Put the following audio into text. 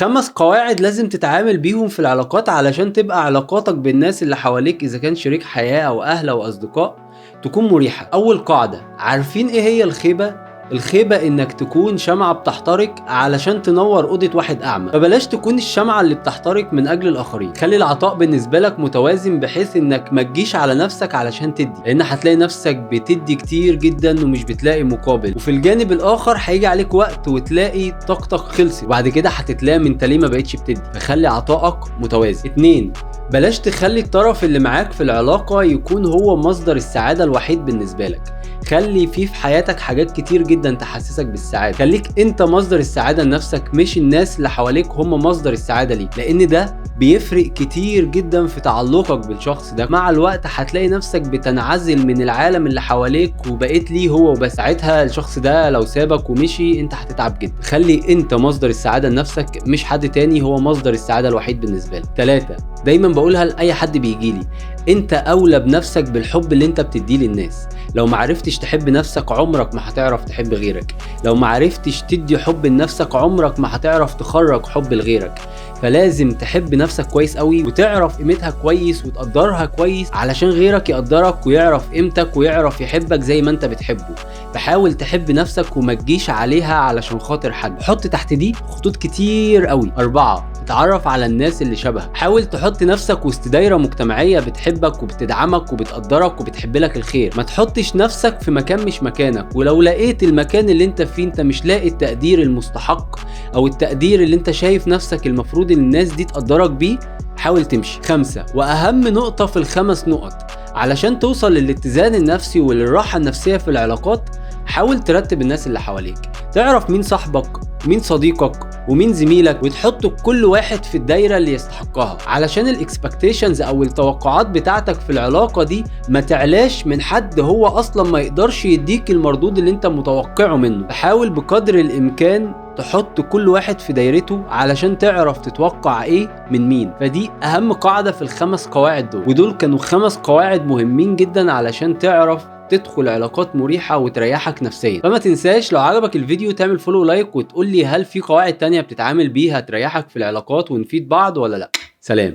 5 قواعد لازم تتعامل بيهم في العلاقات علشان تبقى علاقاتك بالناس اللي حواليك إذا كان شريك حياة أو أهل أو أصدقاء تكون مريحة. أول قاعدة، عارفين إيه هي الخيبة؟ الخيبة إنك تكون شمعة بتحترق علشان تنور أوضة واحد أعمى، فبلاش تكون الشمعة اللي بتحترق من أجل الآخرين. خلي العطاء بالنسبة لك متوازن بحيث إنك ما تجيش على نفسك علشان تدي، لأن هتلاقي نفسك بتدي كتير جدا ومش بتلاقي مقابل، وفي الجانب الآخر هيجي عليك وقت وتلاقي طاقتك خلصت وبعد كده هتتلام انت ليه ما بقتش بتدي. فخلي عطائك متوازن. 2، بلاش تخلي الطرف اللي معاك في العلاقة يكون هو مصدر السعادة الوحيد بالنسبة لك. خلي في حياتك حاجات كتير جدا تحسسك بالسعادة. خليك انت مصدر السعادة لنفسك، مش الناس اللي حواليك هم مصدر السعادة ليك، لان ده بيفرق كتير جدا في تعلقك بالشخص ده. مع الوقت هتلاقي نفسك بتنعزل من العالم اللي حواليك وبقيت ليه هو وبس. ساعتها الشخص ده لو سابك ومشي انت هتتعب جدا. خلي انت مصدر السعادة لنفسك، مش حد تاني هو مصدر السعادة الوحيد بالنسبة لك. 3، دايما بقولها لأي حد بيجيلي، انت اولى بنفسك بالحب اللي انت بتديه للناس. لو معرفتش تحب نفسك عمرك ما هتعرف تحب غيرك. لو معرفتش تدي حب لنفسك عمرك ما هتعرف تخرج حب لغيرك. فلازم تحب نفسك كويس قوي وتعرف قيمتها كويس وتقدرها كويس علشان غيرك يقدرك ويعرف قيمتك ويعرف يحبك زي ما انت بتحبه. فحاول تحب نفسك وما تجيش عليها علشان خاطر حد. حط تحت دي خطوط كتير قوي. 4، تتعرف على الناس اللي شبهك. حاول تحط نفسك وسط دايرة مجتمعية بتحبك وبتدعمك وبتقدرك وبتحب لك الخير. ما تحطش نفسك في مكان مش مكانك، ولو لقيت المكان اللي انت فيه انت مش لاقي التقدير المستحق او التقدير اللي انت شايف نفسك المفروض ان الناس دي تقدرك بيه، حاول تمشي. 5، واهم نقطة في ال5 نقط علشان توصل للاتزان النفسي وللراحة النفسية في العلاقات، حاول ترتب الناس اللي حواليك. تعرف مين صاحبك ومين صديقك ومين زميلك وتحط كل واحد في الدايرة اللي يستحقها، علشان الاكسبكتيشنز او التوقعات بتاعتك في العلاقة دي ما تعلاش من حد هو اصلا ما يقدرش يديك المردود اللي انت متوقعه منه. حاول بقدر الامكان تحط كل واحد في دايرته علشان تعرف تتوقع ايه من مين. فدي اهم قاعدة في ال5 قواعد دول، ودول كانوا 5 قواعد مهمين جدا علشان تعرف تدخل علاقات مريحة وتريحك نفسيا. فما تنساش لو عجبك الفيديو تعمل فولو لايك وتقول لي هل في قواعد تانية بتتعامل بيها تريحك في العلاقات ونفيد بعض ولا لا. سلام.